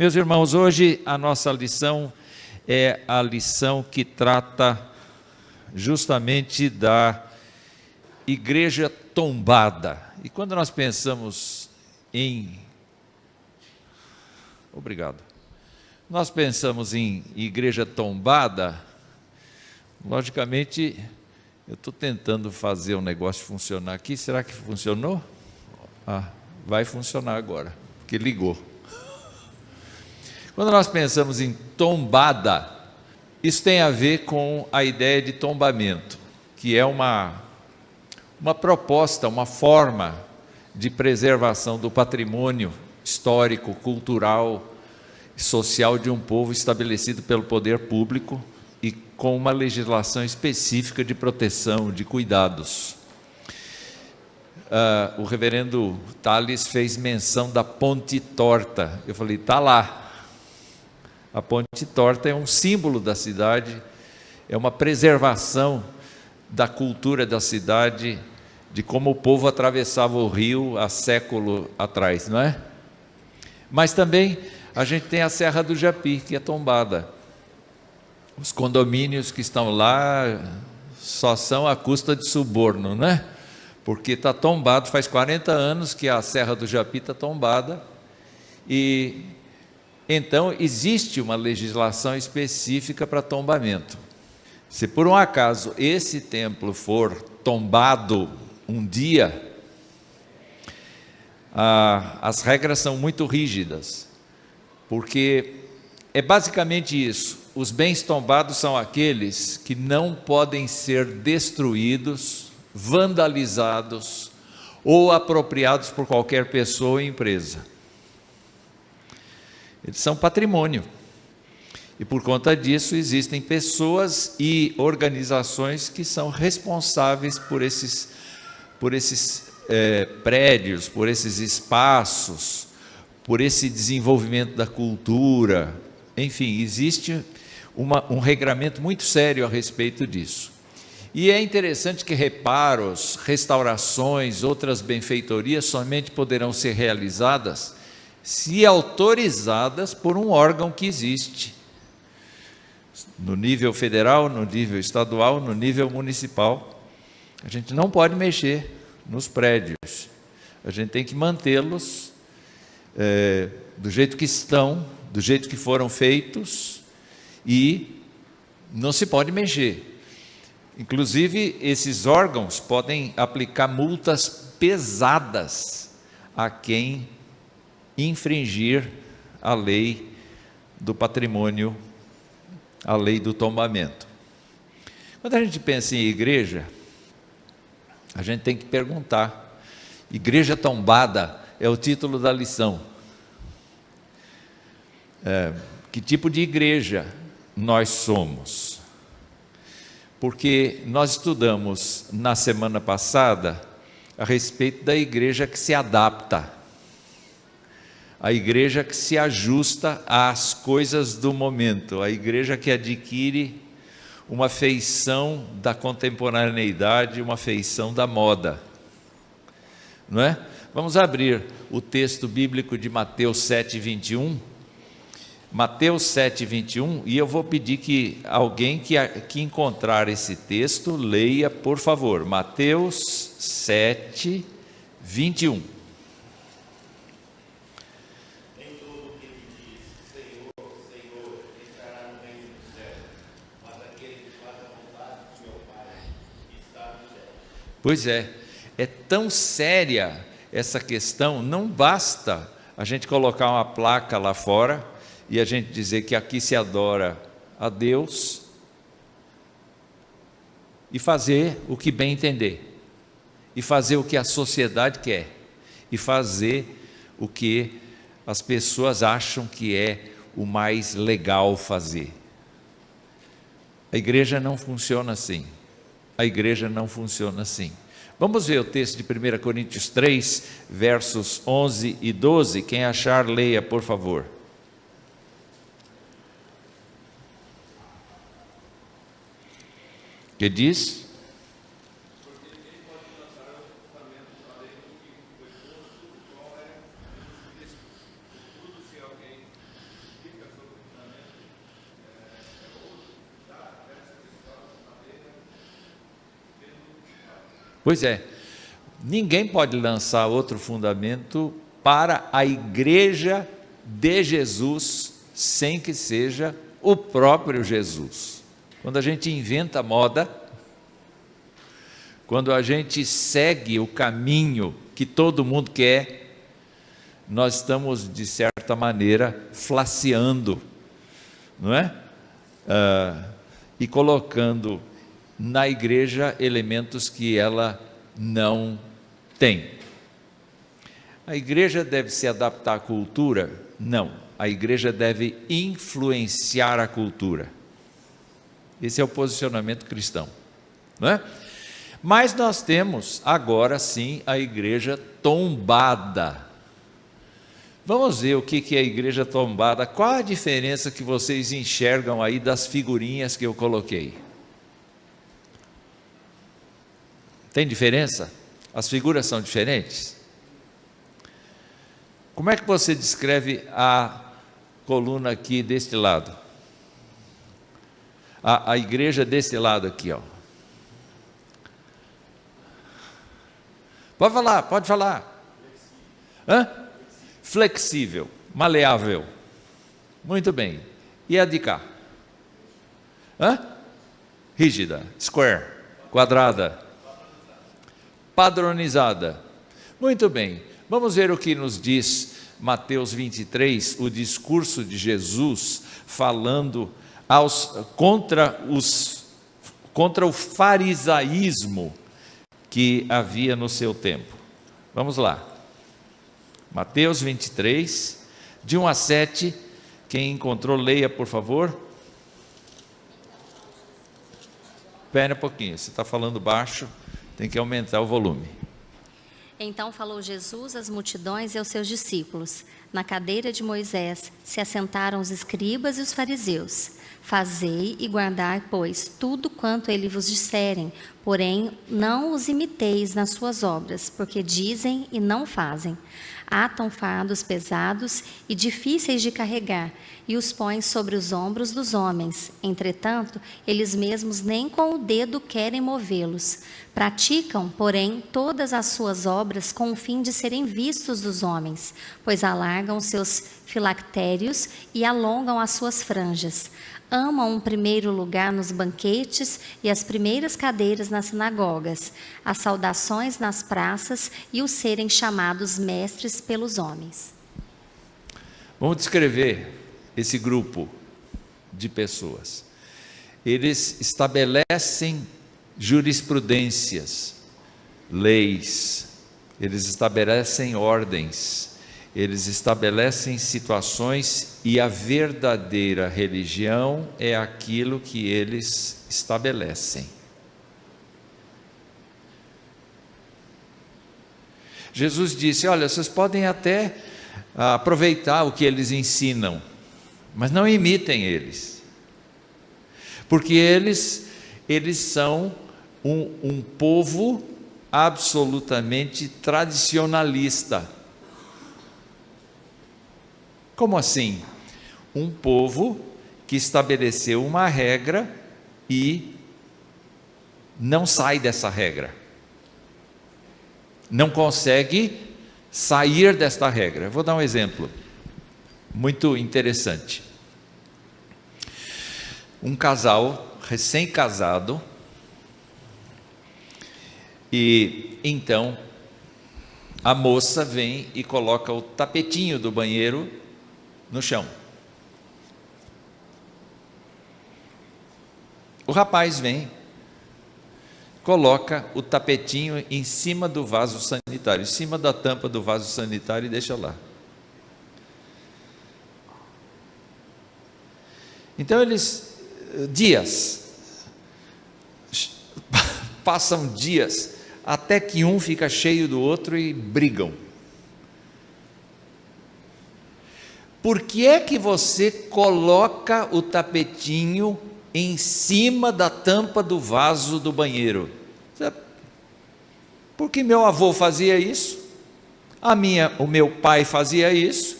Meus irmãos, hoje a nossa lição é a lição que trata justamente da igreja tombada. E quando nós pensamos em... Nós pensamos em igreja tombada, logicamente, eu estou tentando fazer o negócio funcionar aqui. Será que funcionou? Vai funcionar agora, porque ligou. Quando nós pensamos em tombada, isso tem a ver com a ideia de tombamento, que é uma proposta, uma forma de preservação do patrimônio histórico, cultural e social de um povo estabelecido pelo poder público e com uma legislação específica de proteção, de cuidados. O reverendo Tales fez menção da Ponte Torta. Eu falei, está lá. A Ponte Torta é um símbolo da cidade, é uma preservação da cultura da cidade, de como o povo atravessava o rio há século atrás, não é? Mas também a gente tem a Serra do Japi, que é tombada. Os condomínios que estão lá só são à custa de suborno, não é? Porque está tombado, faz 40 anos que a Serra do Japi está tombada, e então existe uma legislação específica para tombamento. Se por um acaso esse templo for tombado um dia, as regras são muito rígidas, porque é basicamente isso: os bens tombados são aqueles que não podem ser destruídos, vandalizados ou apropriados por qualquer pessoa ou empresa. Eles são patrimônio, e por conta disso existem pessoas e organizações que são responsáveis por esses prédios, por esses espaços, por esse desenvolvimento da cultura. Enfim, existe um regramento muito sério a respeito disso. E é interessante que reparos, restaurações, outras benfeitorias somente poderão ser realizadas se autorizadas por um órgão que existe no nível federal, no nível estadual, no nível municipal. A gente não pode mexer nos prédios, a gente tem que mantê-los do jeito que estão, do jeito que foram feitos, e não se pode mexer. Inclusive, esses órgãos podem aplicar multas pesadas a quem infringir a lei do patrimônio, a lei do tombamento. Quando a gente pensa em igreja, a gente tem que perguntar: igreja tombada é o título da lição. Que tipo de igreja nós somos? Porque nós estudamos na semana passada a respeito da igreja que se adapta, a igreja que se ajusta às coisas do momento, a igreja que adquire uma feição da contemporaneidade, uma feição da moda, não é? Vamos abrir o texto bíblico de Mateus 7:21. Mateus 7:21, e eu vou pedir que alguém que encontrar esse texto, leia, por favor. Mateus 7:21. Pois é tão séria essa questão, não basta a gente colocar uma placa lá fora e a gente dizer que aqui se adora a Deus e fazer o que bem entender, e fazer o que a sociedade quer, e fazer o que as pessoas acham que é o mais legal fazer. A igreja não funciona assim. A igreja não funciona assim. Vamos ver o texto de 1 Coríntios 3, versos 11 e 12. Quem achar, leia, por favor. Que diz? Pois é, ninguém pode lançar outro fundamento para a igreja de Jesus sem que seja o próprio Jesus. Quando a gente inventa moda, quando a gente segue o caminho que todo mundo quer, nós estamos, de certa maneira, flaciando, não é? E colocando na igreja elementos que ela não tem. A igreja deve se adaptar à cultura? Não. A igreja deve influenciar a cultura. Esse é o posicionamento cristão, não é? Mas nós temos agora sim a igreja tombada. Vamos ver o que é a igreja tombada. Qual a diferença que vocês enxergam aí das figurinhas que eu coloquei? Tem diferença? As figuras são diferentes? Como é que você descreve a coluna aqui deste lado? A igreja desse lado aqui, ó. Pode falar, pode falar. Hã? Flexível, maleável. Muito bem. E a de cá? Hã? Rígida, square, quadrada, padronizada. Muito bem. Vamos ver o que nos diz Mateus 23, o discurso de Jesus falando contra o farisaísmo que havia no seu tempo. Vamos lá. Mateus 23, de 1 a 7, quem encontrou, leia, por favor. Espera um pouquinho, você está falando baixo, tem que aumentar o volume. Então falou Jesus às multidões e aos seus discípulos. Na cadeira de Moisés se assentaram os escribas e os fariseus. Fazei e guardai, pois, tudo quanto ele vos disserem, porém não os imiteis nas suas obras, porque dizem e não fazem. Atam fardos pesados e difíceis de carregar, e os põem sobre os ombros dos homens. Entretanto, eles mesmos nem com o dedo querem movê-los. Praticam, porém, todas as suas obras com o fim de serem vistos dos homens, pois alargam seus filactérios e alongam as suas franjas. Amam o primeiro lugar nos banquetes e as primeiras cadeiras nas sinagogas, as saudações nas praças e o serem chamados mestres pelos homens. Vamos descrever esse grupo de pessoas. Eles estabelecem jurisprudências, leis, eles estabelecem ordens, eles estabelecem situações, e a verdadeira religião é aquilo que eles estabelecem. Jesus disse: olha, vocês podem até aproveitar o que eles ensinam, mas não imitem eles, porque eles são um povo absolutamente tradicionalista. Como assim? Um povo que estabeleceu uma regra e não sai dessa regra, não consegue sair desta regra. Vou dar um exemplo muito interessante. Um casal recém-casado, e então a moça vem e coloca o tapetinho do banheiro no chão. O rapaz vem, coloca o tapetinho em cima do vaso sanitário, em cima da tampa do vaso sanitário, e deixa lá. Então passam dias, até que um fica cheio do outro e brigam. Por que é que você coloca o tapetinho em cima da tampa do vaso do banheiro? Porque meu avô fazia isso, o meu pai fazia isso,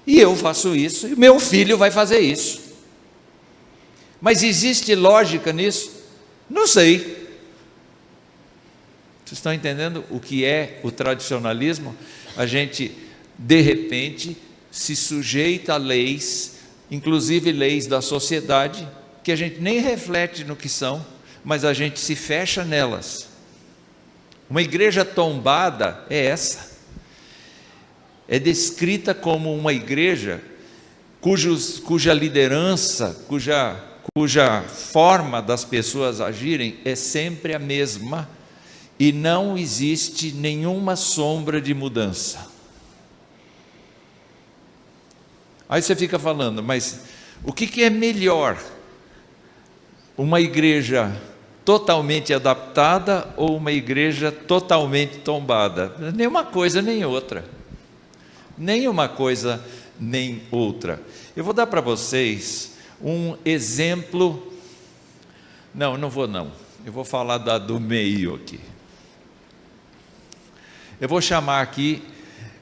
e eu faço isso, e meu filho vai fazer isso. Mas existe lógica nisso? Não sei. Vocês estão entendendo o que é o tradicionalismo? A gente, de repente, se sujeita a leis, inclusive leis da sociedade, que a gente nem reflete no que são, mas a gente se fecha nelas. Uma igreja tombada é essa. É descrita como uma igreja cuja liderança, cuja forma das pessoas agirem é sempre a mesma, e não existe nenhuma sombra de mudança. Aí você fica falando, mas o que é melhor? Uma igreja totalmente adaptada ou uma igreja totalmente tombada? Nem uma coisa nem outra. Nem uma coisa nem outra. Eu vou dar para vocês um exemplo. Não vou não. Eu vou falar do meio aqui. Eu vou chamar aqui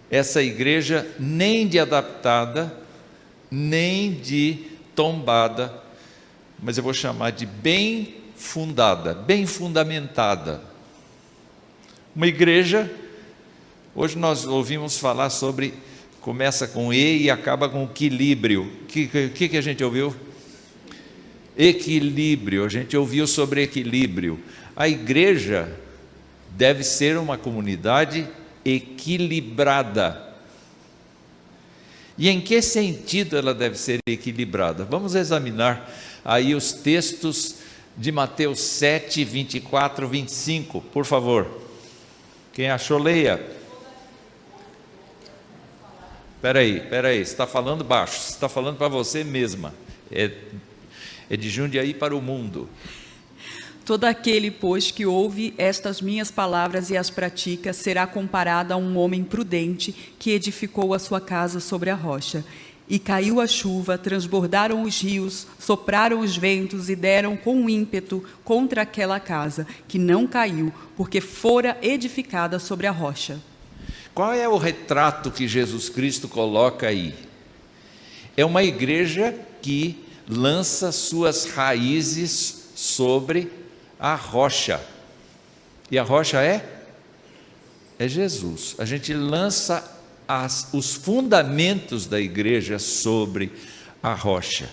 essa igreja nem de adaptada, nem de tombada, mas eu vou chamar de bem fundada, bem fundamentada. Uma igreja, hoje nós ouvimos falar sobre, começa com E e acaba com equilíbrio. O que a gente ouviu? Equilíbrio, a gente ouviu sobre equilíbrio. A igreja deve ser uma comunidade equilibrada. E em que sentido ela deve ser equilibrada? Vamos examinar aí os textos de Mateus 7, 24, 25, por favor. Quem achou, leia. Espera aí, você está falando baixo, você está falando para você mesma. É de Jundiaí para o mundo. Todo aquele, pois, que ouve estas minhas palavras e as pratica, será comparado a um homem prudente que edificou a sua casa sobre a rocha. E caiu a chuva, transbordaram os rios, sopraram os ventos e deram com ímpeto contra aquela casa, que não caiu, porque fora edificada sobre a rocha. Qual é o retrato que Jesus Cristo coloca aí? É uma igreja que lança suas raízes sobre a rocha. E a rocha é Jesus. A gente lança os fundamentos da igreja sobre a rocha.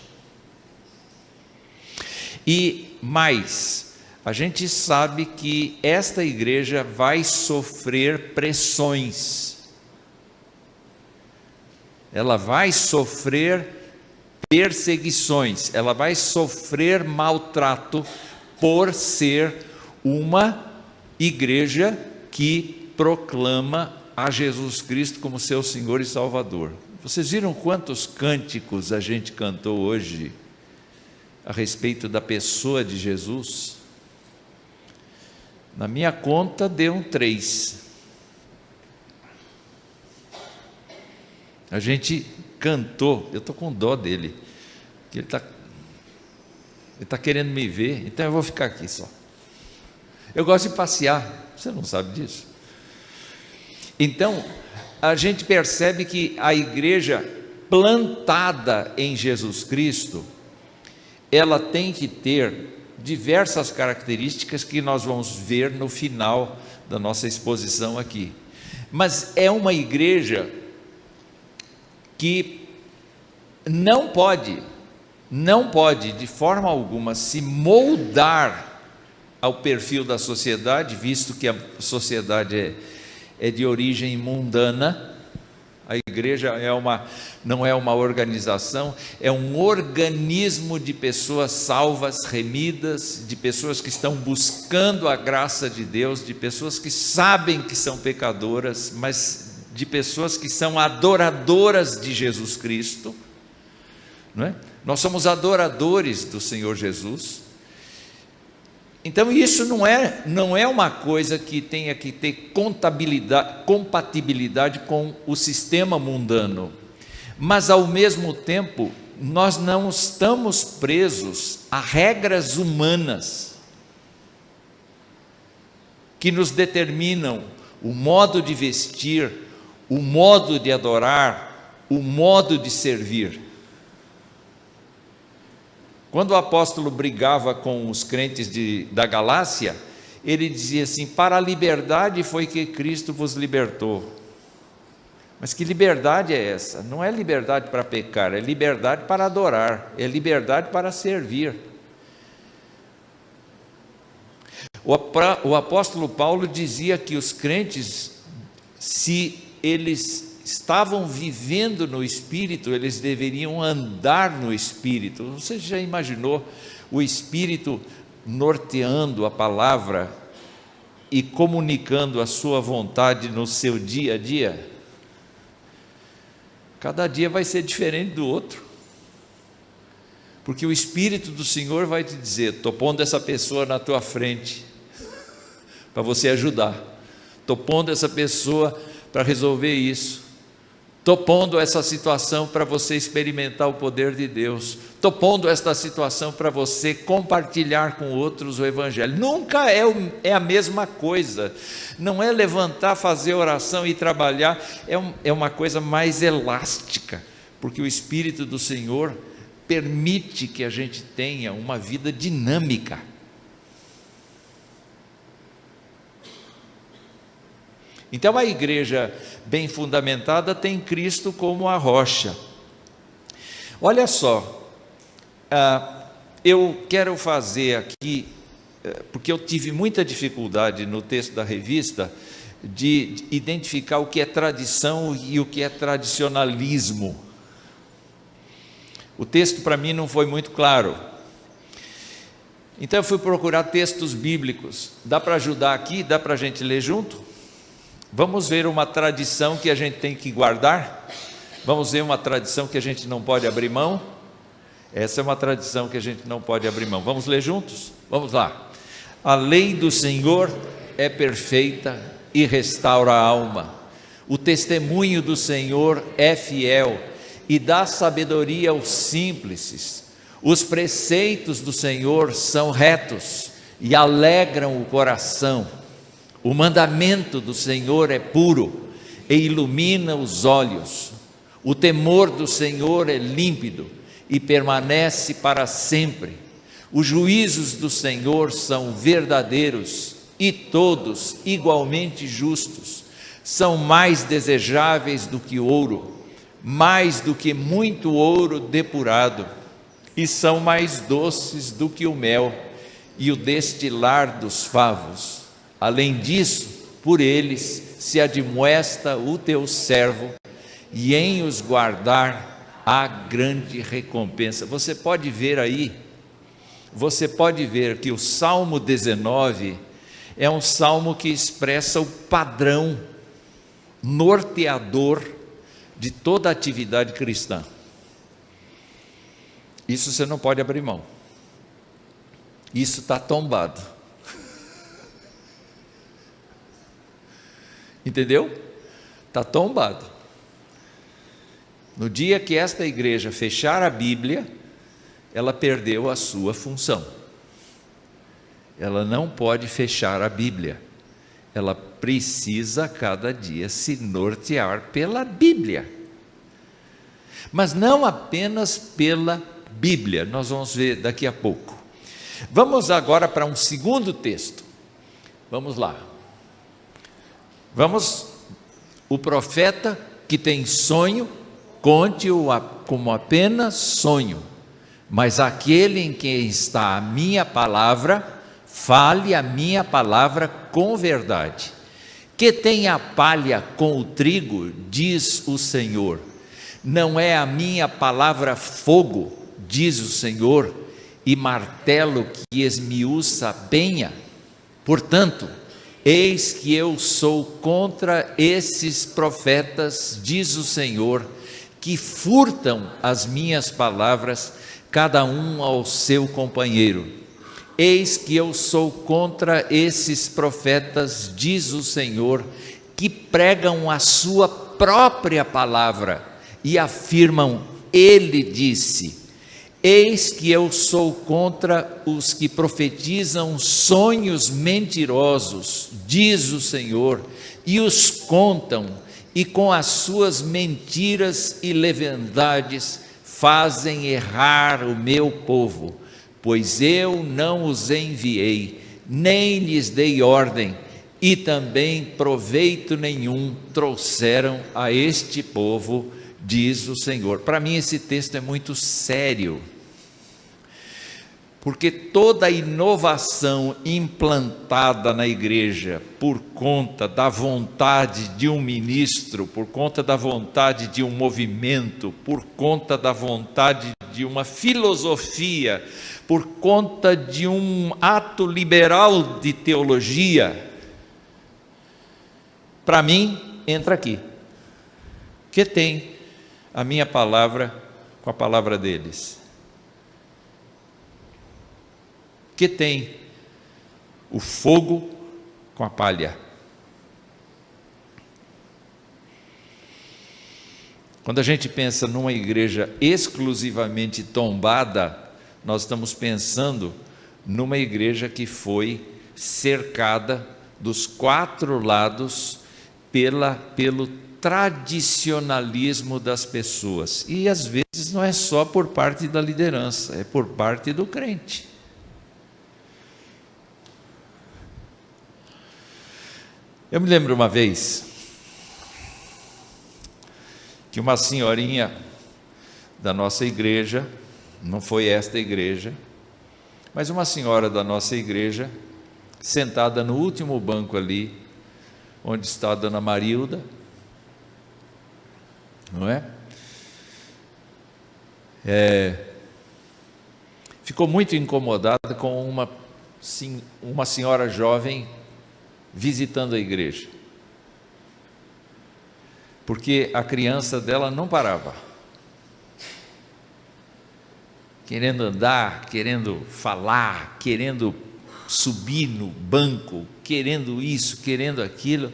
E mais, a gente sabe que esta igreja vai sofrer pressões. Ela vai sofrer perseguições, ela vai sofrer maltrato por ser uma igreja que proclama a Jesus Cristo como seu Senhor e Salvador. Vocês viram quantos cânticos a gente cantou hoje a respeito da pessoa de Jesus? Na minha conta deu 3. A gente cantou, eu estou com dó dele, que ele está querendo me ver, então eu vou ficar aqui só. Eu gosto de passear, você não sabe disso. Então, a gente percebe que a igreja plantada em Jesus Cristo, ela tem que ter diversas características que nós vamos ver no final da nossa exposição aqui. Mas é uma igreja que não pode de forma alguma se moldar ao perfil da sociedade, visto que a sociedade é de origem mundana. A igreja não é uma organização, é um organismo de pessoas salvas, remidas, de pessoas que estão buscando a graça de Deus, de pessoas que sabem que são pecadoras, mas de pessoas que são adoradoras de Jesus Cristo, não é? Nós somos adoradores do Senhor Jesus. Então isso não é uma coisa que tenha que ter compatibilidade com o sistema mundano, mas ao mesmo tempo nós não estamos presos a regras humanas que nos determinam o modo de vestir, o modo de adorar, o modo de servir. Quando o apóstolo brigava com os crentes da Galácia, ele dizia assim: para a liberdade foi que Cristo vos libertou. Mas que liberdade é essa? Não é liberdade para pecar, é liberdade para adorar, é liberdade para servir. O apóstolo Paulo dizia que os crentes, se eles estavam vivendo no Espírito, eles deveriam andar no Espírito. Você já imaginou o Espírito norteando a palavra e comunicando a sua vontade no seu dia a dia? Cada dia vai ser diferente do outro, porque o Espírito do Senhor vai te dizer: estou pondo essa pessoa na tua frente para você ajudar, estou pondo essa pessoa para resolver isso, estou pondo essa situação para você experimentar o poder de Deus, estou pondo esta situação para você compartilhar com outros o Evangelho. Nunca é a mesma coisa, não é levantar, fazer oração e trabalhar, é uma coisa mais elástica, porque o Espírito do Senhor permite que a gente tenha uma vida dinâmica. Então a igreja bem fundamentada tem Cristo como a rocha. Olha só, eu quero fazer aqui, porque eu tive muita dificuldade no texto da revista, de identificar o que é tradição e o que é tradicionalismo. O texto para mim não foi muito claro. Então eu fui procurar textos bíblicos. Dá para ajudar aqui? Dá para a gente ler junto? Vamos ver uma tradição que a gente tem que guardar? Vamos ver uma tradição que a gente não pode abrir mão? Essa é uma tradição que a gente não pode abrir mão. Vamos ler juntos? Vamos lá. A lei do Senhor é perfeita e restaura a alma. O testemunho do Senhor é fiel e dá sabedoria aos simples. Os preceitos do Senhor são retos e alegram o coração. O mandamento do Senhor é puro e ilumina os olhos. O temor do Senhor é límpido e permanece para sempre. Os juízos do Senhor são verdadeiros e todos igualmente justos. São mais desejáveis do que ouro, mais do que muito ouro depurado, e são mais doces do que o mel e o destilar dos favos. Além disso, por eles se admoesta o teu servo, e em os guardar há grande recompensa. Você pode ver aí, você pode ver que o Salmo 19 é um salmo que expressa o padrão norteador de toda a atividade cristã. Isso você não pode abrir mão. Isso está tombado. Entendeu? Está tombado. No dia que esta igreja fechar a Bíblia, ela perdeu a sua função. Ela não pode fechar a Bíblia. Ela precisa cada dia se nortear pela Bíblia. Mas não apenas pela Bíblia, nós vamos ver daqui a pouco. Vamos agora para um segundo texto. Vamos lá. O profeta que tem sonho, conte-o como apenas sonho, mas aquele em quem está a minha palavra, fale a minha palavra com verdade. Que tem a palha com o trigo, diz o Senhor. Não é a minha palavra fogo, diz o Senhor, e martelo que esmiuça a penha? Portanto, eis que eu sou contra esses profetas, diz o Senhor, que furtam as minhas palavras, cada um ao seu companheiro. Eis que eu sou contra esses profetas, diz o Senhor, que pregam a sua própria palavra e afirmam: ele disse. Eis que eu sou contra os que profetizam sonhos mentirosos, diz o Senhor, e os contam, e com as suas mentiras e leviandades fazem errar o meu povo, pois eu não os enviei, nem lhes dei ordem, e também proveito nenhum trouxeram a este povo, diz o Senhor. Para mim esse texto é muito sério, porque toda inovação implantada na igreja por conta da vontade de um ministro, por conta da vontade de um movimento, por conta da vontade de uma filosofia, por conta de um ato liberal de teologia, para mim entra aqui, que tem a minha palavra com a palavra deles, que tem o fogo com a palha. Quando a gente pensa numa igreja exclusivamente tombada, nós estamos pensando numa igreja que foi cercada dos 4 lados pelo tradicionalismo das pessoas. E às vezes não é só por parte da liderança, é por parte do crente. Eu me lembro uma vez que uma senhorinha da nossa igreja, não foi esta igreja, mas uma senhora da nossa igreja, sentada no último banco ali, onde está a dona Marilda, não é? Ficou muito incomodada com uma senhora jovem visitando a igreja, porque a criança dela não parava, querendo andar, querendo falar, querendo subir no banco, querendo isso, querendo aquilo,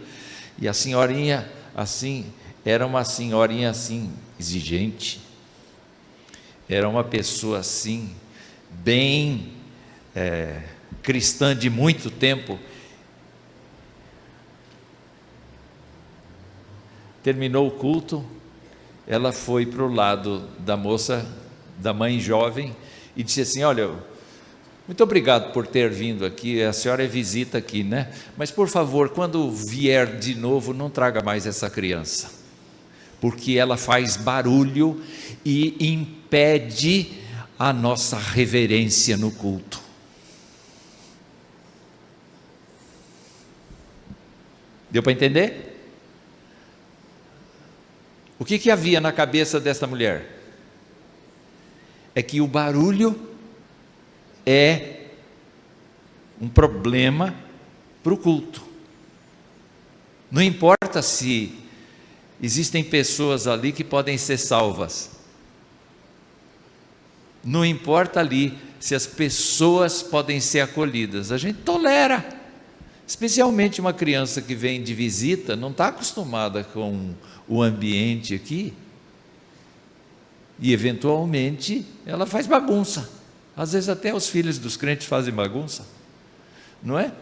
e a senhorinha assim, era uma senhorinha assim, exigente, era uma pessoa assim, bem cristã de muito tempo. Terminou o culto, ela foi para o lado da moça, da mãe jovem, e disse assim: olha, muito obrigado por ter vindo aqui, a senhora é visita aqui, né? Mas por favor, quando vier de novo, não traga mais essa criança, porque ela faz barulho e impede a nossa reverência no culto. Deu para entender? O que havia na cabeça dessa mulher? É que o barulho é um problema para o culto. Não importa se existem pessoas ali que podem ser salvas. Não importa ali se as pessoas podem ser acolhidas. A gente tolera. Especialmente uma criança que vem de visita, não está acostumada com o ambiente aqui, e eventualmente ela faz bagunça. Às vezes até os filhos dos crentes fazem bagunça, não é?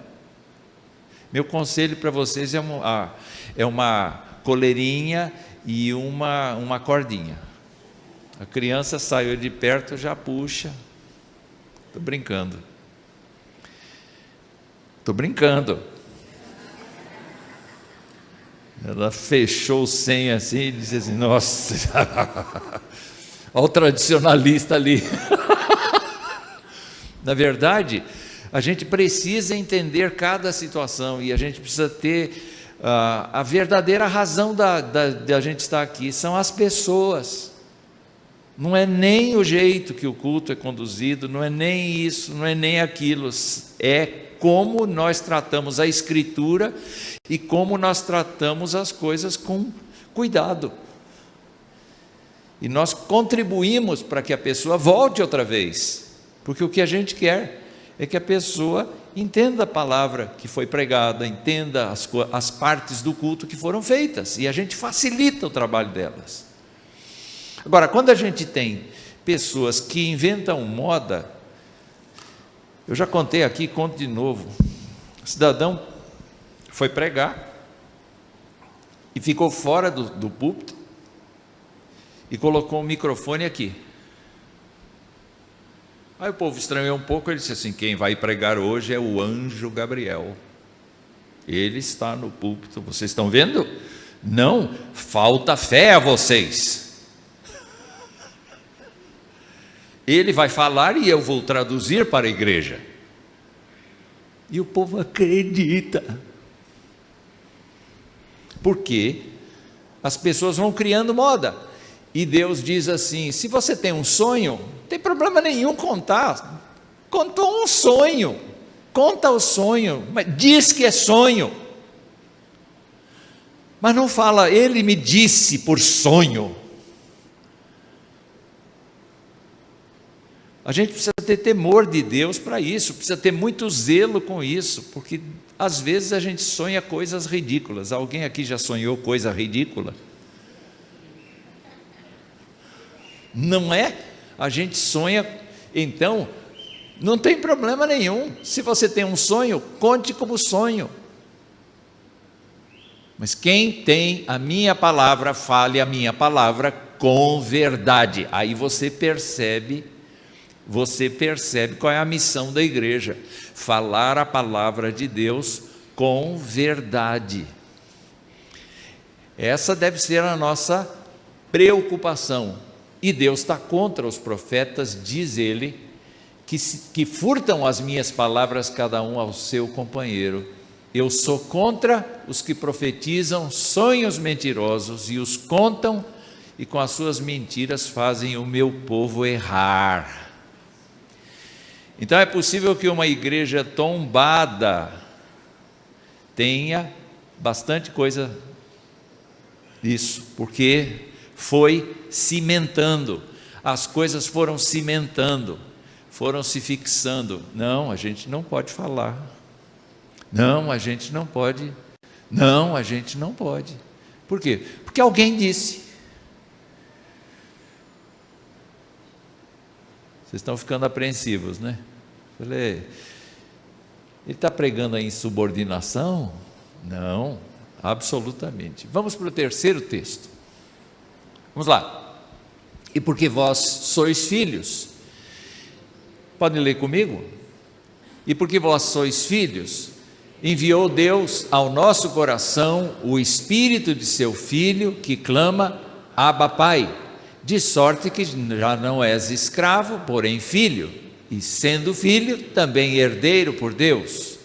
Meu conselho para vocês é uma coleirinha e uma cordinha. A criança saiu de perto, já puxa. Estou brincando. Ela fechou o senho assim e disse assim: nossa, olha o tradicionalista ali. Na verdade, a gente precisa entender cada situação, e a gente precisa ter a verdadeira razão de a gente estar aqui, são as pessoas. Não é nem o jeito que o culto é conduzido, não é nem isso, não é nem aquilo, é como nós tratamos a Escritura e como nós tratamos as coisas com cuidado. E nós contribuímos para que a pessoa volte outra vez, porque o que a gente quer é que a pessoa entenda a palavra que foi pregada, entenda as partes do culto que foram feitas, e a gente facilita o trabalho delas. Agora, quando a gente tem pessoas que inventam moda, eu já contei aqui, conto de novo. O cidadão foi pregar e ficou fora do púlpito e colocou o microfone aqui. Aí o povo estranhou um pouco, ele disse assim: quem vai pregar hoje é o anjo Gabriel. Ele está no púlpito, vocês estão vendo? Não, falta fé a vocês. Ele vai falar e eu vou traduzir para a igreja. E o povo acredita. Porque as pessoas vão criando moda. E Deus diz assim: se você tem um sonho, não tem problema nenhum contar. Contou um sonho, conta o sonho, mas diz que é sonho. Mas não fala, ele me disse por sonho. A gente precisa ter temor de Deus para isso, precisa ter muito zelo com isso, porque às vezes a gente sonha coisas ridículas. Alguém aqui já sonhou coisa ridícula? Não é? A gente sonha, então, não tem problema nenhum. Se você tem um sonho, conte como sonho. Mas quem tem a minha palavra, fale a minha palavra com verdade. Aí você percebe qual é a missão da igreja: falar a palavra de Deus com verdade. Essa deve ser a nossa preocupação. E Deus está contra os profetas, diz ele, que furtam as minhas palavras, cada um ao seu companheiro. Eu sou contra os que profetizam sonhos mentirosos e os contam, e com as suas mentiras fazem o meu povo errar. Então é possível que uma igreja tombada tenha bastante coisa disso, porque foi cimentando, as coisas foram cimentando, foram se fixando. Não, a gente não pode falar. Não, a gente não pode. Não, a gente não pode. Por quê? Porque alguém disse. Vocês estão ficando apreensivos, né? Falei, ele está pregando a insubordinação? Não, absolutamente. Vamos para o terceiro texto. Vamos lá. E porque vós sois filhos, podem ler comigo? E porque vós sois filhos, enviou Deus ao nosso coração o Espírito de seu Filho, que clama, Abba, Pai, de sorte que já não és escravo, porém filho, e sendo filho, também herdeiro por Deus.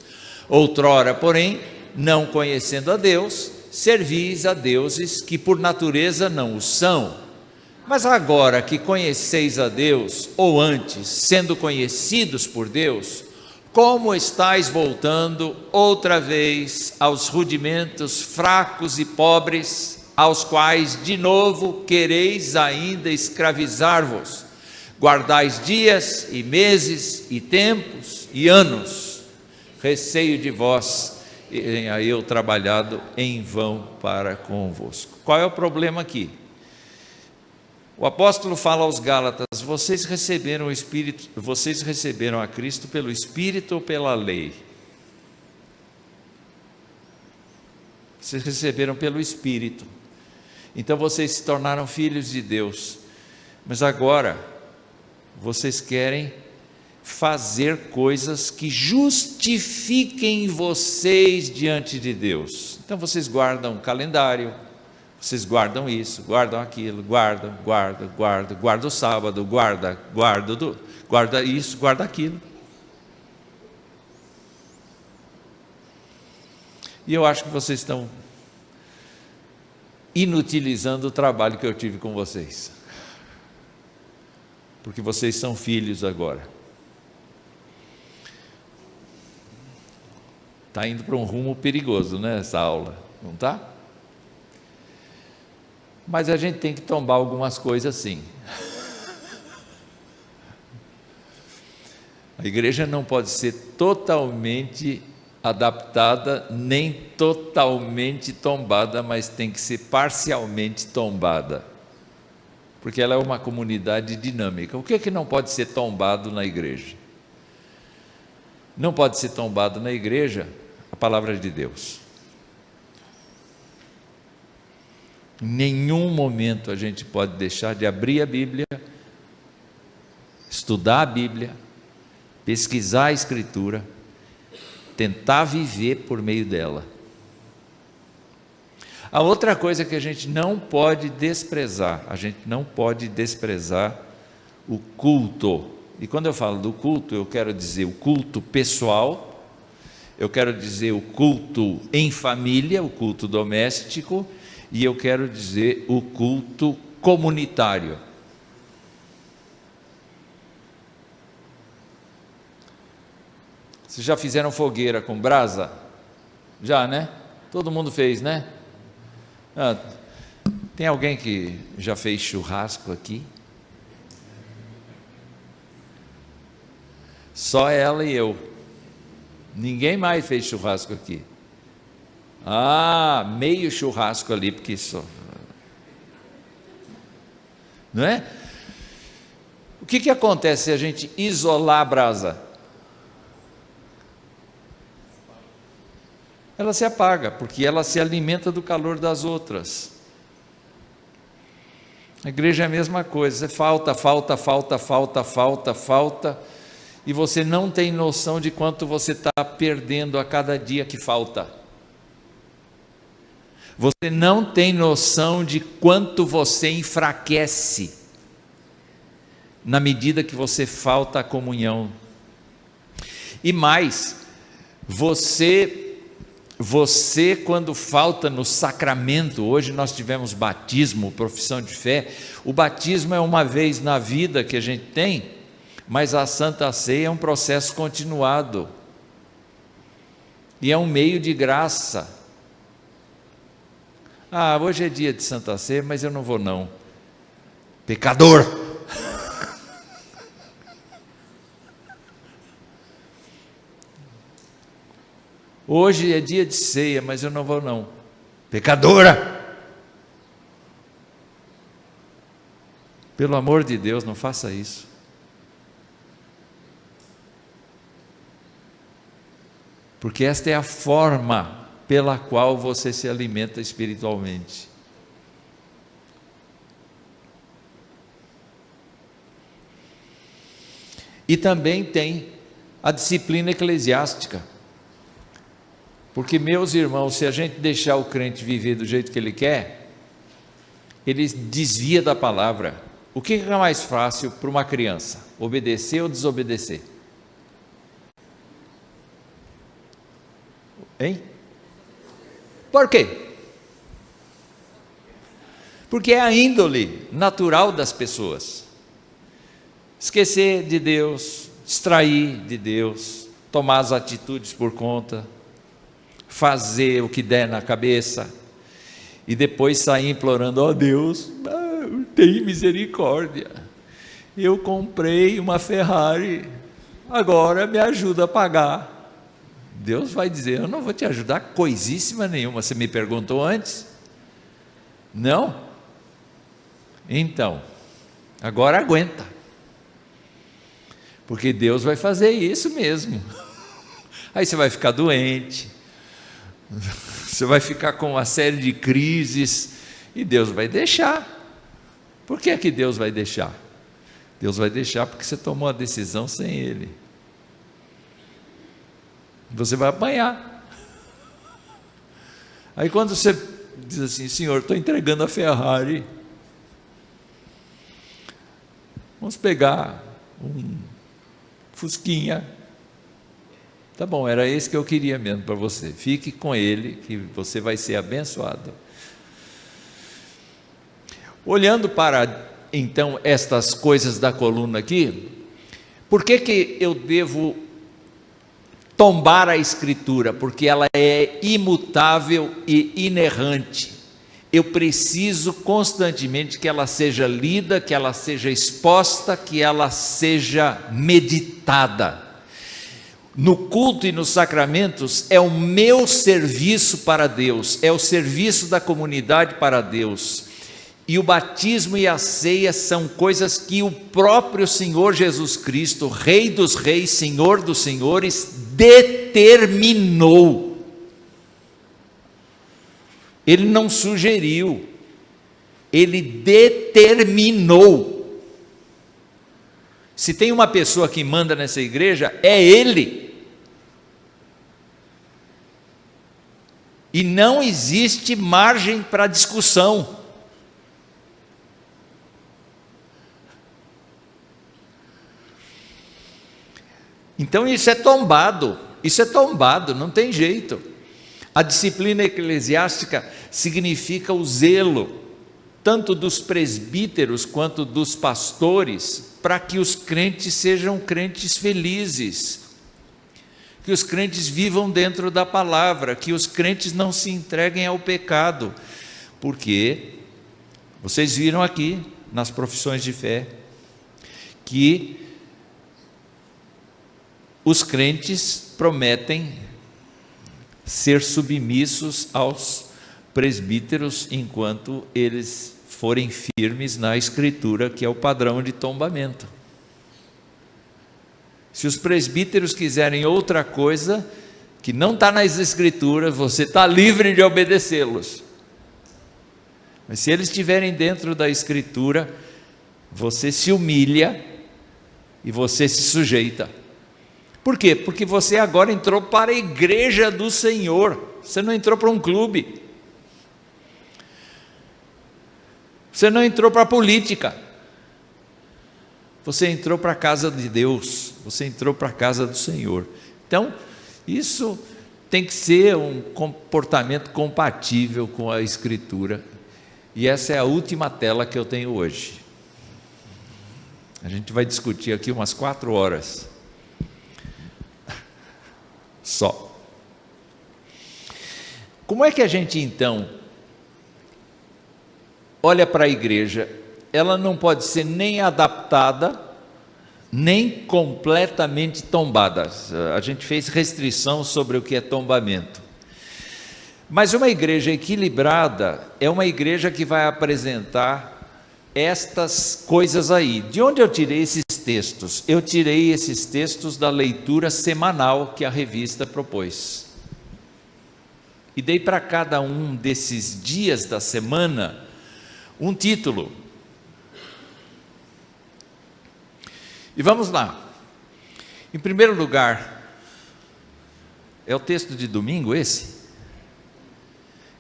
Outrora, porém, não conhecendo a Deus, servis a deuses que por natureza não o são. Mas agora que conheceis a Deus, ou antes, sendo conhecidos por Deus, como estáis voltando outra vez aos rudimentos fracos e pobres, aos quais de novo quereis ainda escravizar-vos? Guardais dias e meses e tempos e anos, receio de vós, eu trabalhado em vão para convosco. Qual é o problema aqui? O apóstolo fala aos Gálatas: vocês receberam o Espírito, vocês receberam a Cristo pelo Espírito ou pela lei? Vocês receberam pelo Espírito. Então vocês se tornaram filhos de Deus. Mas agora vocês querem fazer coisas que justifiquem vocês diante de Deus. Então vocês guardam o calendário, vocês guardam isso, guardam aquilo, guarda o sábado, guarda isso, guarda aquilo. E eu acho que vocês estão inutilizando o trabalho que eu tive com vocês, porque vocês são filhos agora. Está indo para um rumo perigoso, né, essa aula, não está? Mas a gente tem que tombar algumas coisas sim. A igreja não pode ser totalmente adaptada, nem totalmente tombada, mas tem que ser parcialmente tombada, porque ela é uma comunidade dinâmica. O que é que não pode ser tombado na igreja? Não pode ser tombado na igreja a palavra de Deus. Em nenhum momento a gente pode deixar de abrir a Bíblia, estudar a Bíblia, pesquisar a Escritura, tentar viver por meio dela. A outra coisa que a gente não pode desprezar, o culto. E quando eu falo do culto, eu quero dizer o culto pessoal, eu quero dizer o culto em família, o culto doméstico, e eu quero dizer o culto comunitário. Vocês já fizeram fogueira com brasa? Já, né? Todo mundo fez, né? Tem alguém que já fez churrasco aqui? Só ela e eu. Ninguém mais fez churrasco aqui. Meio churrasco ali, porque só... Não é? O que acontece se a gente isolar a brasa? Ela se apaga, porque ela se alimenta do calor das outras. A igreja é a mesma coisa, falta, e você não tem noção de quanto você está perdendo a cada dia que falta. Você não tem noção de quanto você enfraquece na medida que você falta a comunhão. E mais, você quando falta no sacramento, hoje nós tivemos batismo, profissão de fé, o batismo é uma vez na vida que a gente tem, mas a Santa Ceia é um processo continuado, e é um meio de graça. Hoje é dia de Santa Ceia, mas eu não vou não, pecador! Hoje é dia de ceia, mas eu não vou não, pecadora! Pelo amor de Deus, não faça isso. Porque esta é a forma pela qual você se alimenta espiritualmente. E também tem a disciplina eclesiástica. Porque, meus irmãos, se a gente deixar o crente viver do jeito que ele quer, ele desvia da palavra. O que é mais fácil para uma criança? Obedecer ou desobedecer? Hein? Por quê? Porque é a índole natural das pessoas. Esquecer de Deus, distrair de Deus, tomar as atitudes por conta, fazer o que der na cabeça e depois sair implorando: Deus, tem misericórdia, eu comprei uma Ferrari, agora me ajuda a pagar. Deus vai dizer: eu não vou te ajudar coisíssima nenhuma. Você me perguntou antes? Não? Então, agora aguenta, porque Deus vai fazer isso mesmo. Aí você vai ficar doente, você vai ficar com uma série de crises, e Deus vai deixar. Por que é que Deus vai deixar? Deus vai deixar porque você tomou a decisão sem Ele. Você vai apanhar. Aí quando você diz assim: Senhor, estou entregando a Ferrari, vamos pegar um Fusquinha. Tá bom, era esse que eu queria mesmo para você. Fique com ele, que você vai ser abençoado. Olhando para, então, estas coisas da coluna aqui, por que eu devo tombar a Escritura? Porque ela é imutável e inerrante. Eu preciso constantemente que ela seja lida, que ela seja exposta, que ela seja meditada. No culto e nos sacramentos é o meu serviço para Deus, é o serviço da comunidade para Deus. E o batismo e a ceia são coisas que o próprio Senhor Jesus Cristo, Rei dos Reis, Senhor dos Senhores, determinou. Ele não sugeriu, ele determinou. Se tem uma pessoa que manda nessa igreja, é ele. E não existe margem para discussão. Então isso é tombado, não tem jeito. A disciplina eclesiástica significa o zelo, tanto dos presbíteros quanto dos pastores, para que os crentes sejam crentes felizes, que os crentes vivam dentro da palavra, que os crentes não se entreguem ao pecado, porque vocês viram aqui nas profissões de fé que os crentes prometem ser submissos aos presbíteros enquanto eles forem firmes na Escritura, que é o padrão de tombamento. Se os presbíteros quiserem outra coisa que não está nas Escrituras, você está livre de obedecê-los. Mas se eles estiverem dentro da Escritura, você se humilha e você se sujeita. Por quê? Porque você agora entrou para a igreja do Senhor, você não entrou para um clube, você não entrou para a política, você entrou para a casa de Deus, você entrou para a casa do Senhor. Então, isso tem que ser um comportamento compatível com a Escritura, e essa é a última tela que eu tenho hoje. A gente vai discutir aqui umas 4 horas. Só. Como é que a gente então olha para a igreja? Ela não pode ser nem adaptada, nem completamente tombada. A gente fez restrição sobre o que é tombamento. Mas uma igreja equilibrada é uma igreja que vai apresentar estas coisas aí. De onde eu tirei esses textos? Eu tirei esses textos da leitura semanal que a revista propôs. E dei para cada um desses dias da semana um título. E vamos lá. Em primeiro lugar, é o texto de domingo esse?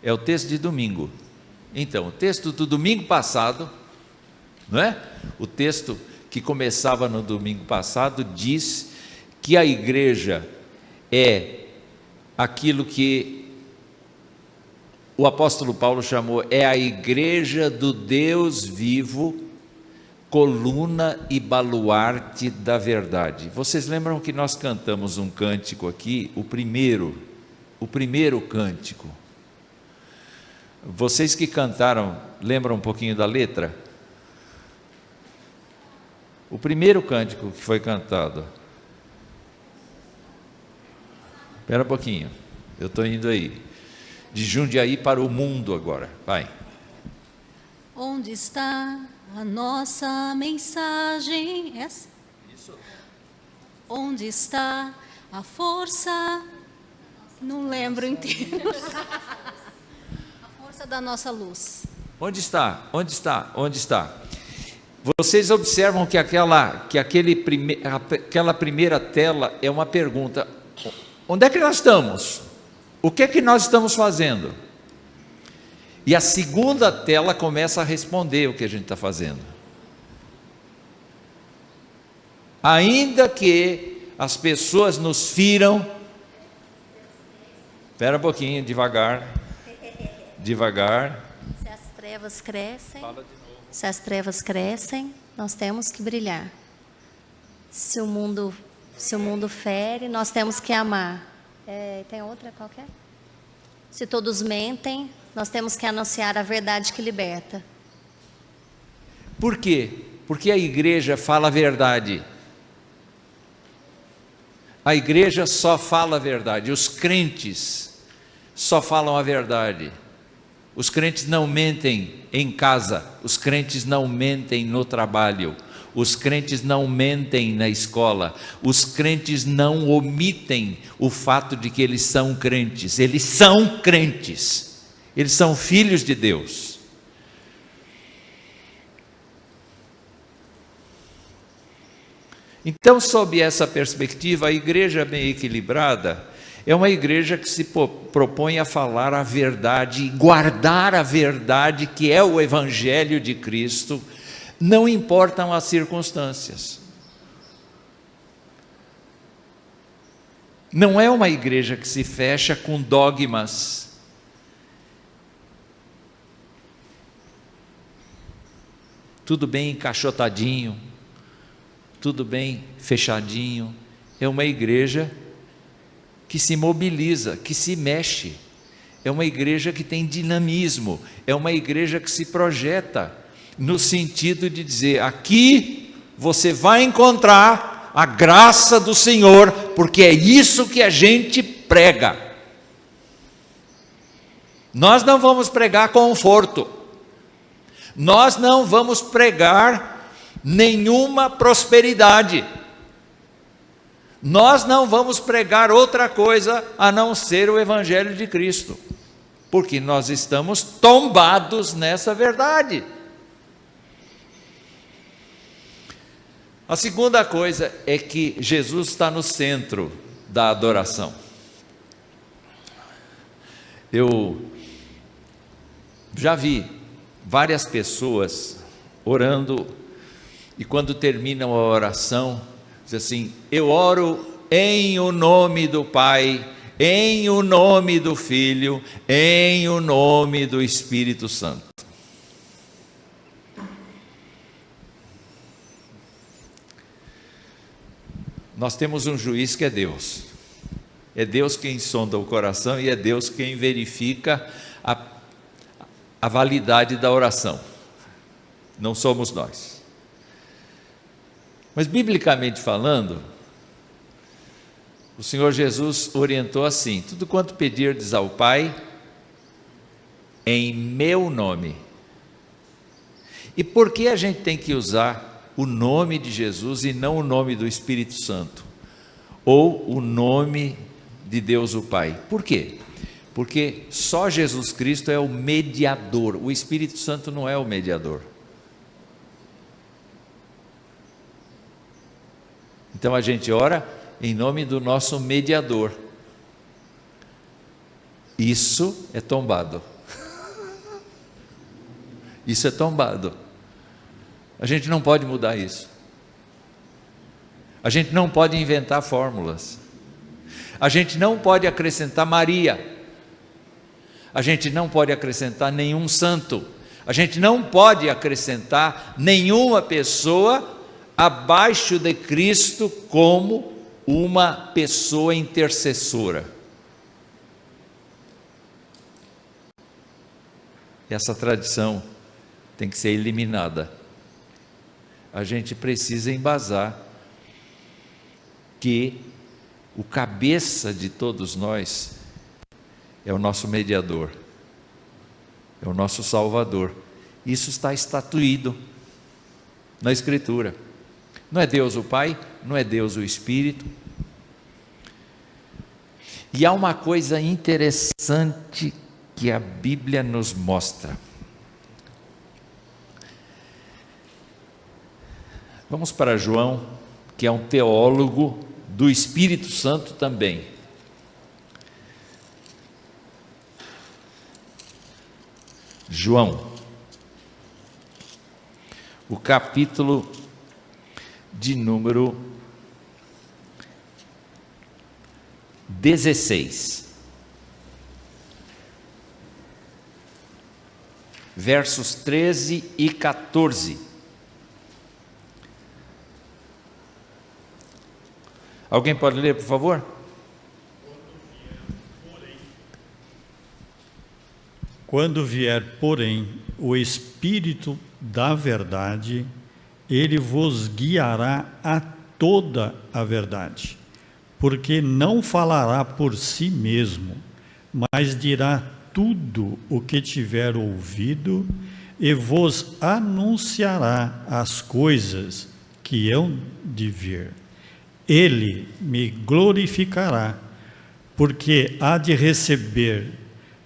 É o texto de domingo. Então, o texto do domingo passado, não é? O texto que começava no domingo passado diz que a igreja é aquilo que o apóstolo Paulo chamou, é a igreja do Deus vivo, coluna e baluarte da verdade. Vocês lembram que nós cantamos um cântico aqui, o primeiro cântico. Vocês que cantaram, lembram um pouquinho da letra? O primeiro cântico que foi cantado. Espera um pouquinho, eu estou indo aí. De Jundiaí para o mundo agora, vai. Onde está a nossa mensagem? Essa? Isso. Onde está a força? Não lembro inteiro. A força da nossa luz. Onde está? Onde está? Onde está? Vocês observam que aquela primeira tela é uma pergunta. Onde é que nós estamos? O que é que nós estamos fazendo? E a segunda tela começa a responder o que a gente está fazendo. Ainda que as pessoas nos firam, espera um pouquinho, devagar. Se as trevas crescem, Fala de novo. se as trevas crescem, nós temos que brilhar. Se o mundo fere, nós temos que amar. Tem outra qualquer? Se todos mentem, nós temos que anunciar a verdade que liberta. Por quê? Porque a igreja fala a verdade. A igreja só fala a verdade. Os crentes só falam a verdade. Os crentes não mentem em casa. Os crentes não mentem no trabalho. Os crentes não mentem na escola. Os crentes não omitem o fato de que eles são crentes. Eles são crentes. Eles são filhos de Deus. Então, sob essa perspectiva, a igreja bem equilibrada é uma igreja que se propõe a falar a verdade e guardar a verdade, que é o Evangelho de Cristo, não importam as circunstâncias. Não é uma igreja que se fecha com dogmas. Tudo bem encaixotadinho, tudo bem fechadinho. É uma igreja que se mobiliza, que se mexe. É uma igreja que tem dinamismo. É uma igreja que se projeta no sentido de dizer: aqui você vai encontrar a graça do Senhor, porque é isso que a gente prega. Nós não vamos pregar conforto. Nós não vamos pregar nenhuma prosperidade. Nós não vamos pregar outra coisa a não ser o Evangelho de Cristo, porque nós estamos tombados nessa verdade. A segunda coisa é que Jesus está no centro da adoração. Eu já vi várias pessoas orando, e quando terminam a oração, diz assim: eu oro em o nome do Pai, em o nome do Filho, em o nome do Espírito Santo. Nós temos um juiz que é Deus. É Deus quem sonda o coração e é Deus quem verifica a validade da oração. Não somos nós. Mas, biblicamente falando, o Senhor Jesus orientou assim: tudo quanto pedirdes ao Pai, em meu nome. E por que a gente tem que usar o nome de Jesus e não o nome do Espírito Santo? Ou o nome de Deus o Pai? Por quê? Porque só Jesus Cristo é o mediador. O Espírito Santo não é o mediador. Então a gente ora em nome do nosso mediador. Isso é tombado. Isso é tombado. A gente não pode mudar isso. A gente não pode inventar fórmulas. A gente não pode acrescentar Maria. A gente não pode acrescentar nenhum santo. A gente não pode acrescentar nenhuma pessoa abaixo de Cristo como uma pessoa intercessora. Essa tradição tem que ser eliminada. A gente precisa embasar que o cabeça de todos nós é o nosso mediador, é o nosso Salvador. Isso está estatuído na Escritura. Não é Deus o Pai, não é Deus o Espírito. E há uma coisa interessante que a Bíblia nos mostra. Vamos para João, que é um teólogo do Espírito Santo também. João, o capítulo de número 16, versos 13 e 14. Alguém pode ler, por favor? Quando vier, porém, o Espírito da verdade, ele vos guiará a toda a verdade, porque não falará por si mesmo, mas dirá tudo o que tiver ouvido e vos anunciará as coisas que hão de vir. Ele me glorificará, porque há de receber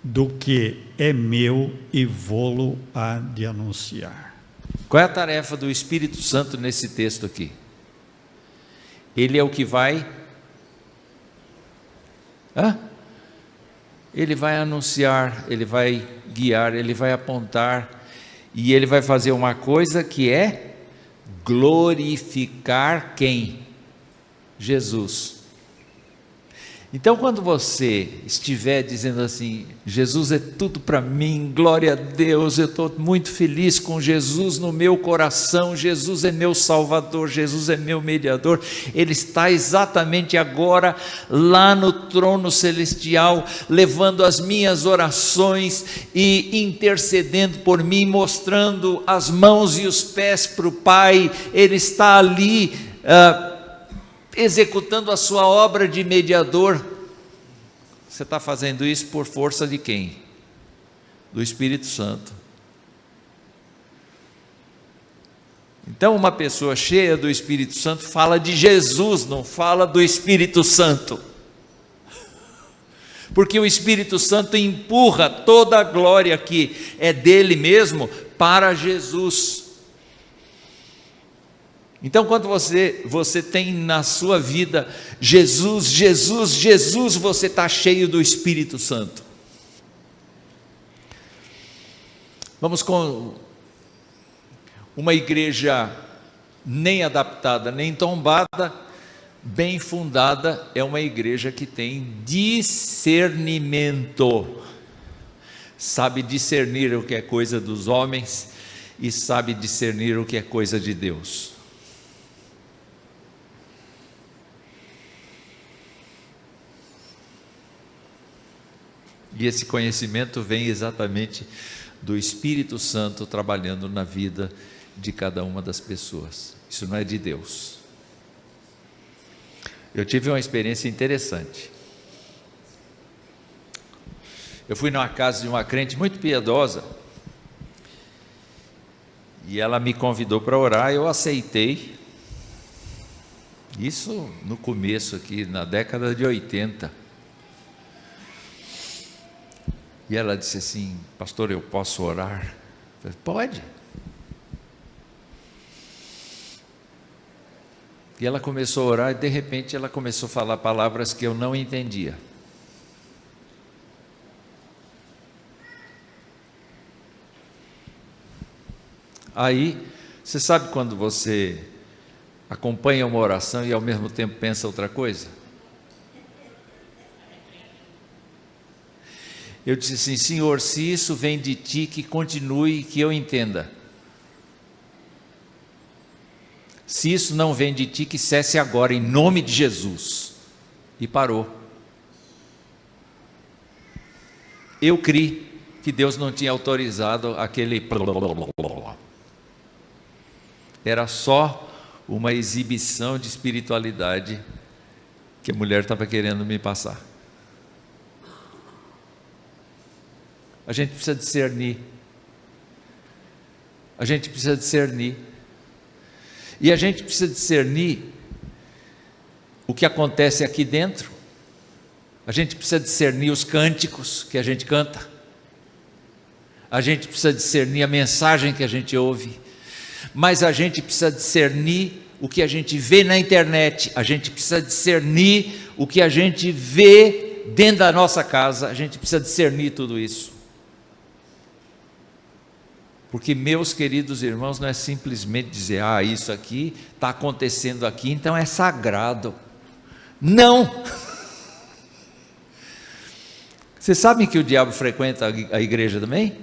do que é meu e vô-lo há de anunciar. Qual é a tarefa do Espírito Santo nesse texto aqui? Ele é o que vai... Ele vai anunciar, ele vai guiar, ele vai apontar, e ele vai fazer uma coisa que é glorificar quem? Jesus. Então, quando você estiver dizendo assim, Jesus é tudo para mim, glória a Deus, eu estou muito feliz com Jesus no meu coração, Jesus é meu Salvador, Jesus é meu mediador, Ele está exatamente agora lá no trono celestial, levando as minhas orações e intercedendo por mim, mostrando as mãos e os pés para o Pai. Ele está ali, executando a sua obra de mediador. Você está fazendo isso por força de quem? Do Espírito Santo. Então, uma pessoa cheia do Espírito Santo fala de Jesus, não fala do Espírito Santo, porque o Espírito Santo empurra toda a glória que é dele mesmo para Jesus. Então, quando você tem na sua vida Jesus, Jesus, Jesus, você está cheio do Espírito Santo. Vamos com uma igreja nem adaptada, nem tombada, bem fundada, é uma igreja que tem discernimento, sabe discernir o que é coisa dos homens e sabe discernir o que é coisa de Deus. E esse conhecimento vem exatamente do Espírito Santo trabalhando na vida de cada uma das pessoas. Isso não é de Deus. Eu tive uma experiência interessante. Eu fui numa casa de uma crente muito piedosa, e ela me convidou para orar, eu aceitei. Isso no começo aqui, na década de 80. E ela disse assim: pastor, eu posso orar? Eu falei: pode. E ela começou a orar, e de repente ela começou a falar palavras que eu não entendia. Aí, você sabe quando você acompanha uma oração e ao mesmo tempo pensa outra coisa? Eu disse assim: Senhor, se isso vem de Ti, que continue, que eu entenda. Se isso não vem de Ti, que cesse agora, em nome de Jesus. E parou. Eu criei que Deus não tinha autorizado aquele... Era só uma exibição de espiritualidade que a mulher estava querendo me passar. A gente precisa discernir. A gente precisa discernir. E a gente precisa discernir o que acontece aqui dentro. A gente precisa discernir os cânticos que a gente canta. A gente precisa discernir a mensagem que a gente ouve. Mas a gente precisa discernir o que a gente vê na internet. A gente precisa discernir o que a gente vê dentro da nossa casa. A gente precisa discernir tudo isso. Porque, meus queridos irmãos, não é simplesmente dizer: ah, isso aqui está acontecendo aqui, então é sagrado. Não! Vocês sabem que o diabo frequenta a igreja também?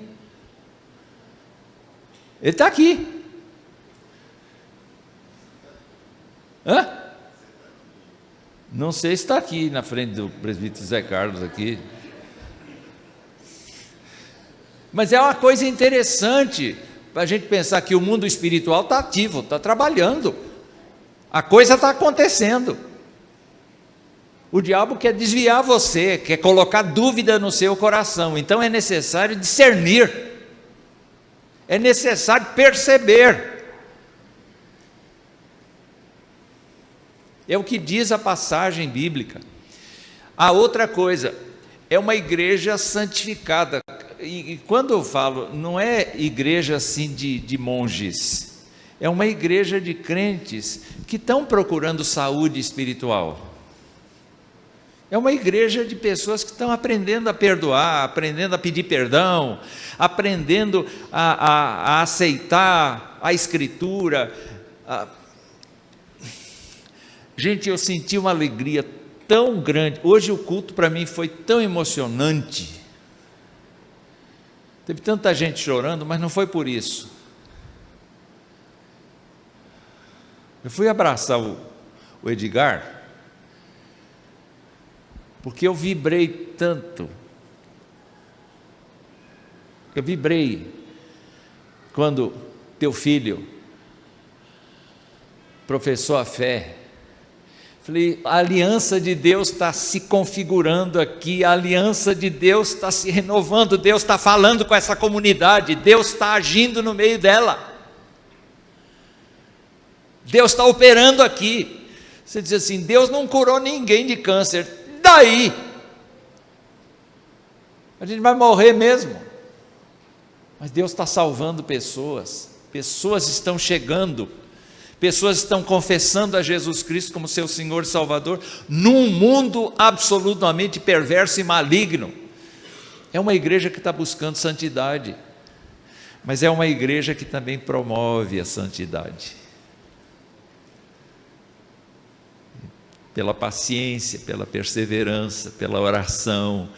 Ele está aqui. Hã? Não sei se está aqui na frente do presbítero Zé Carlos aqui. Mas é uma coisa interessante para a gente pensar que o mundo espiritual está ativo, está trabalhando, a coisa está acontecendo. O diabo quer desviar você, quer colocar dúvida no seu coração, então é necessário discernir, é necessário perceber. É o que diz a passagem bíblica. A outra coisa, é uma igreja santificada. E quando eu falo, não é igreja assim de monges, É uma igreja de crentes que estão procurando saúde espiritual. É uma igreja de pessoas que estão aprendendo a perdoar, aprendendo a pedir perdão, aprendendo a aceitar a Escritura. Gente, eu senti uma alegria tão grande. Hoje o culto para mim foi tão emocionante. Teve tanta gente chorando, mas não foi por isso. Eu fui abraçar o Edgar, porque eu vibrei tanto. Eu vibrei quando teu filho professou a fé. Falei, a aliança de Deus está se configurando aqui, a aliança de Deus está se renovando, Deus está falando com essa comunidade, Deus está agindo no meio dela. Deus está operando aqui. Você diz assim, Deus não curou ninguém de câncer. Daí? A gente vai morrer mesmo. Mas Deus está salvando pessoas. Pessoas estão chegando. Pessoas estão confessando a Jesus Cristo como seu Senhor e Salvador, num mundo absolutamente perverso e maligno. É uma igreja que está buscando santidade, mas é uma igreja que também promove a santidade. Pela paciência, pela perseverança, pela oração,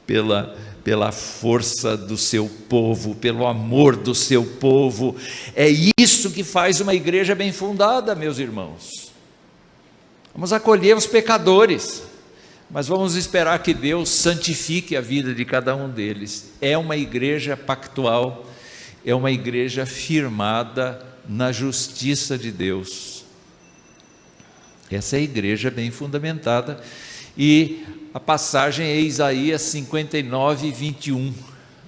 pela força do seu povo, pelo amor do seu povo. É isso que faz uma igreja bem fundada, meus irmãos. Vamos acolher os pecadores, mas vamos esperar que Deus santifique a vida de cada um deles. É uma igreja pactual, é uma igreja firmada na justiça de Deus. Essa é a igreja bem fundamentada. E a passagem é Isaías 59, 21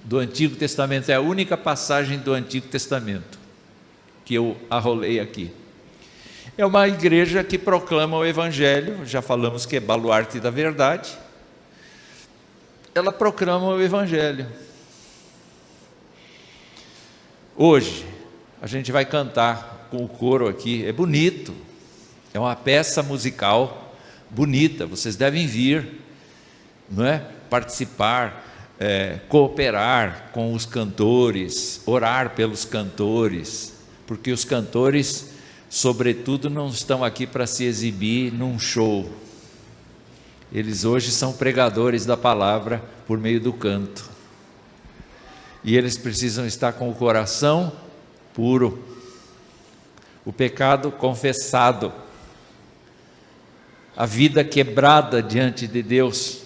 do Antigo Testamento. É a única passagem do Antigo Testamento que eu arrolei aqui. É uma igreja que proclama o Evangelho. Já falamos que é baluarte da verdade. Ela proclama o Evangelho. Hoje a gente vai cantar com o coro aqui. É bonito. É uma peça musical bonita, vocês devem vir, não é? Participar, cooperar com os cantores, orar pelos cantores, porque os cantores, sobretudo, não estão aqui para se exibir num show. Eles hoje são pregadores da palavra por meio do canto, e eles precisam estar com o coração puro, o pecado confessado, a vida quebrada diante de Deus.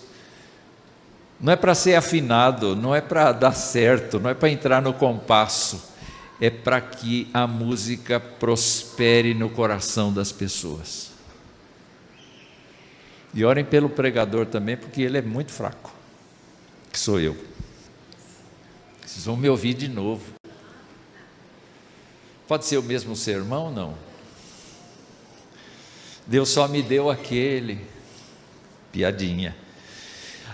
Não é para ser afinado, não é para dar certo, não é para entrar no compasso, é para que a música prospere no coração das pessoas. E orem pelo pregador também, porque ele é muito fraco, que sou eu. Vocês vão me ouvir de novo. Pode ser o mesmo sermão, não? Deus só me deu aquele. Piadinha.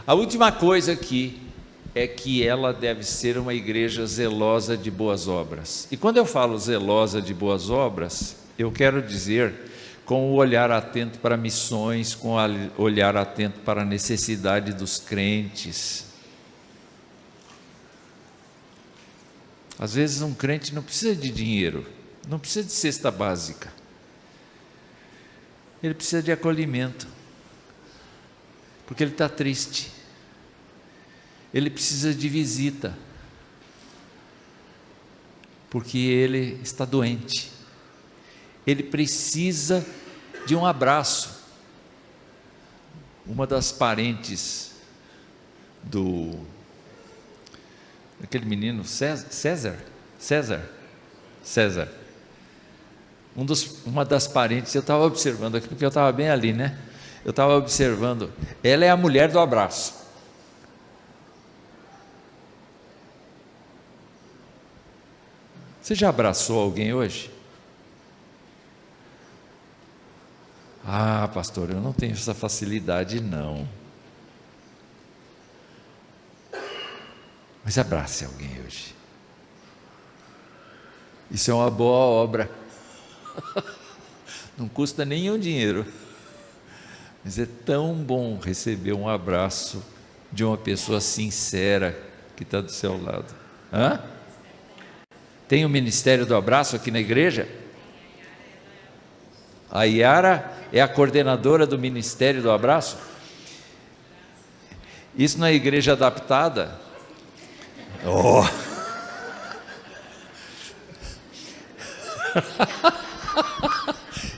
A última coisa aqui é que ela deve ser uma igreja zelosa de boas obras. E quando eu falo zelosa de boas obras, eu quero dizer com o olhar atento para missões, com o olhar atento para a necessidade dos crentes. Às vezes um crente não precisa de dinheiro, não precisa de cesta básica. Ele precisa de acolhimento, porque ele está triste. Ele precisa de visita, porque ele está doente. Ele precisa de um abraço. Uma das parentes daquele menino César. Uma das parentes, eu estava observando aqui, porque eu estava bem ali, né? Eu estava observando, ela é a mulher do abraço. Você já abraçou alguém hoje? Ah, pastor, eu não tenho essa facilidade não. Mas abrace alguém hoje. Isso é uma boa obra. Não custa nenhum dinheiro. Mas é tão bom receber um abraço de uma pessoa sincera que está do seu lado. Hã? Tem o Ministério do Abraço aqui na igreja? A Yara é a coordenadora do Ministério do Abraço? Isso não é igreja adaptada? Oh!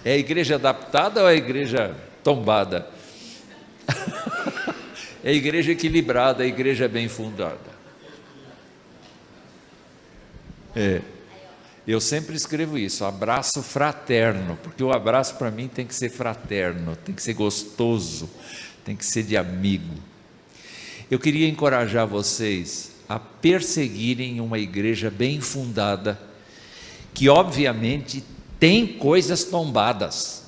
É a igreja adaptada ou é a igreja tombada? É a igreja equilibrada, a igreja bem fundada. Eu sempre escrevo isso, abraço fraterno, porque o abraço para mim tem que ser fraterno, tem que ser gostoso, tem que ser de amigo. Eu queria encorajar vocês a perseguirem uma igreja bem fundada, que obviamente tem coisas tombadas.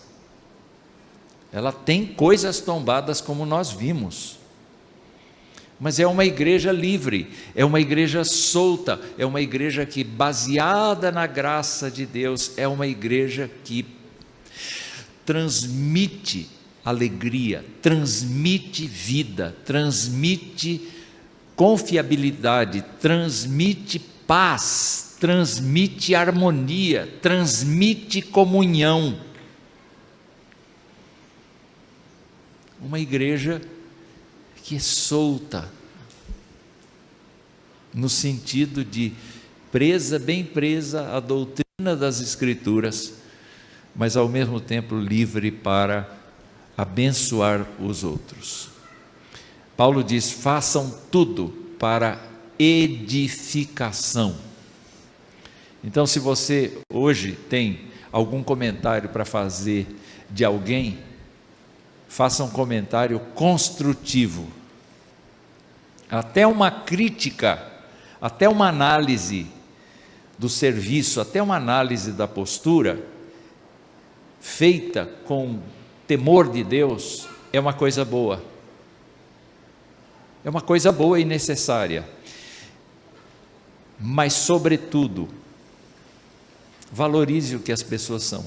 Ela tem coisas tombadas como nós vimos. Mas é uma igreja livre, é uma igreja solta, é uma igreja que, baseada na graça de Deus, é uma igreja que transmite alegria, transmite vida, transmite confiabilidade, transmite paz, transmite harmonia, transmite comunhão. Uma igreja que é solta, no sentido de presa, bem presa à doutrina das Escrituras, mas ao mesmo tempo livre para abençoar os outros. Paulo diz: façam tudo para edificação. Então, se você hoje tem algum comentário para fazer de alguém, faça um comentário construtivo. Até uma crítica, até uma análise do serviço, até uma análise da postura, feita com temor de Deus, é uma coisa boa. É uma coisa boa e necessária. Mas, sobretudo, valorize o que as pessoas são.